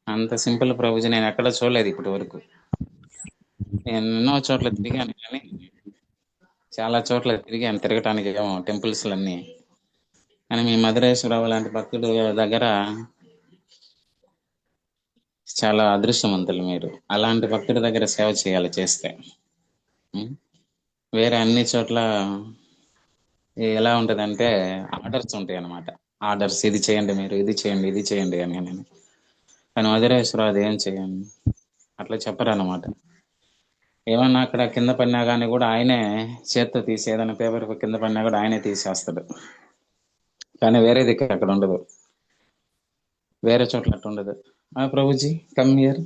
అంత సింపుల్ ప్రభుజీ నేను ఎక్కడ చూడలేదు ఇప్పటి వరకు. నేను ఎన్నో చోట్ల తిరిగాను కానీ, చాలా చోట్ల తిరిగాను, తిరగటానికి ఏమో టెంపుల్స్లన్నీ. కానీ మీ మధురేశ్వరరావు లాంటి భక్తుడు దగ్గర చాలా అదృష్టవంతులు మీరు. అలాంటి భక్తుడి దగ్గర సేవ చేయాలి చేస్తే. ఉం? వేరే అన్ని చోట్ల ఎలా ఉంటదంటే ఆర్డర్స్ ఉంటాయి అన్నమాట. ఆర్డర్స్, ఇది చేయండి మీరు, ఇది చేయండి, ఇది చేయండి అని. నేను కానీ మధురేశ్వరరావు అది ఏం చేయండి అట్లా చెప్పరు అన్నమాట. ఏమన్నా అక్కడ కింద పడినా కానీ కూడా ఆయనే చేత్తో తీసి, ఏదైనా పేపర్ కింద పడినా కూడా ఆయనే తీసేస్తాడు. కానీ వేరేది అక్కడ ఉండదు, వేరే చోట్ల అట్లా ఉండదు. ప్రభుజీ కమ్ హియర్,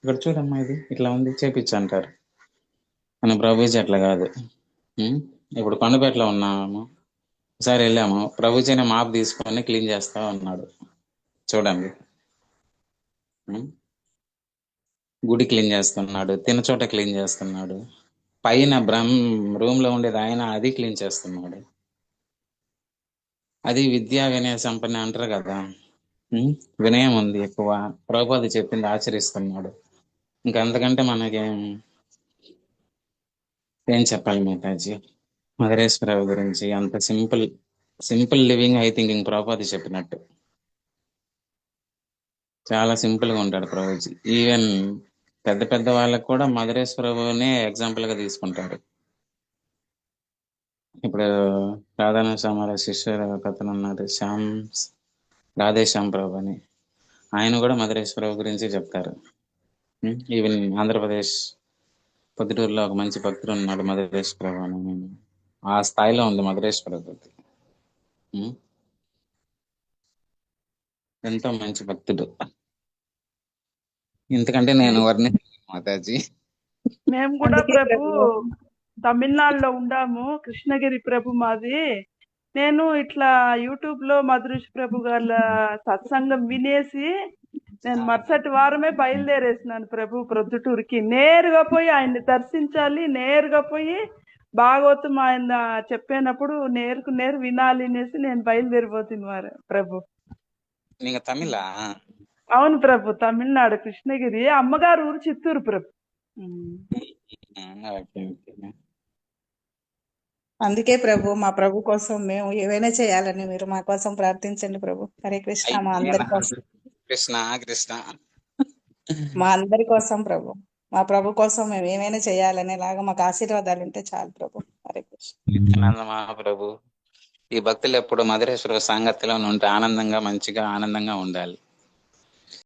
ఇక్కడ చూడమ్మా ఇది ఇట్లా ఉంది చేపిచ్చు అంటారు. కానీ ప్రభుజీ అట్లా కాదు. ఉం? ఇప్పుడు కొండపేటలో ఉన్నాము, ఒకసారి వెళ్ళాము, ప్రభుజీని మాప్ తీసుకొని క్లీన్ చేస్తా ఉన్నాడు. చూడండి. ఉం? గుడి క్లీన్ చేస్తున్నాడు, తిన చోట క్లీన్ చేస్తున్నాడు, పైన రూమ్ లో ఉండేది ఆయన అది క్లీన్ చేస్తున్నాడు. అది విద్యా వినయ సంపన్న అంటారు కదా. ఉం? వినయం ఉంది ఎక్కువ. ప్రభుపాద చెప్పింది ఆచరిస్తున్నాడు. ఇంకా అంతకంటే మనకేం ఏం చెప్పాలి మాతాజీ మధురేశ్వరరావు గురించి? అంత simple, simple living high thinking Prabhupada చెప్పినట్టు. చాలా సింపుల్ గా ఉంటాడు ప్రభుజీ. ఈవెన్ పెద్ద పెద్ద వాళ్ళకు కూడా మధురేశ్వరరావునే ఎగ్జాంపుల్ గా తీసుకుంటారు. ఇప్పుడు రాధాన శ్యామల శిష్యుడు ఒక అతను ఉన్నారు, రాధేశ్యామ్ ప్రభు అని. ఆయన కూడా మధురేశ్వరరావు గురించి చెప్తారు. ఈవెన్ ఆంధ్రప్రదేశ్ పొద్దుటూరులో ఒక మంచి భక్తుడు ఉన్నాడు మధురేశ్వరరావు అని. ఆ స్థాయిలో ఉంది మధురేశ్వర భక్తి. ఎంతో మంచి భక్తుడు. ఇంతకంటే నేను వర్ణించలేను మాతాజీ. మేము కూడా అందుకే ప్రభు ప్రభు తమిళనాడులో ఉండాము, కృష్ణగిరి ప్రభు మాది. నేను ఇట్లా యూట్యూబ్ లో మధురేష్ ప్రభు గారి సత్సంగం వినేసి నేను మరుసటి వారమే బయలుదేరేసినాను ప్రభు ప్రొద్దుటూరుకి. నేరుగా పోయి ఆయన్ని దర్శించాలి, నేరుగా పోయి భాగవతం ఆయన చెప్పేటప్పుడు నేరుకు నేరు వినాలి అనేసి నేను బయలుదేరిపోతుంది వారు ప్రభు. నీకు తమిళ? అవును ప్రభు, తమిళనాడు కృష్ణగిరి. అమ్మగారు ఊరు చిత్తూరు ప్రభు. అందుకే ప్రభు మా ప్రభు కోసం మేము ఏవైనా చేయాలని మీరు మా కోసం ప్రార్థించండి ప్రభు. హరే కృష్ణ. మా అందరి కోసం, కృష్ణ కృష్ణ, మా అందరి కోసం ప్రభు, మా ప్రభు కోసం మేము ఏమైనా చేయాలనేలాగా మాకు ఆశీర్వాదాలు ఉంటే చాలు ప్రభు. హరే కృష్ణ. మహాప్రభు ఈ భక్తులు ఎప్పుడు మధురేశ్వర సాంగత్యంలో ఉంటే ఆనందంగా, మంచిగా, ఆనందంగా ఉండాలి.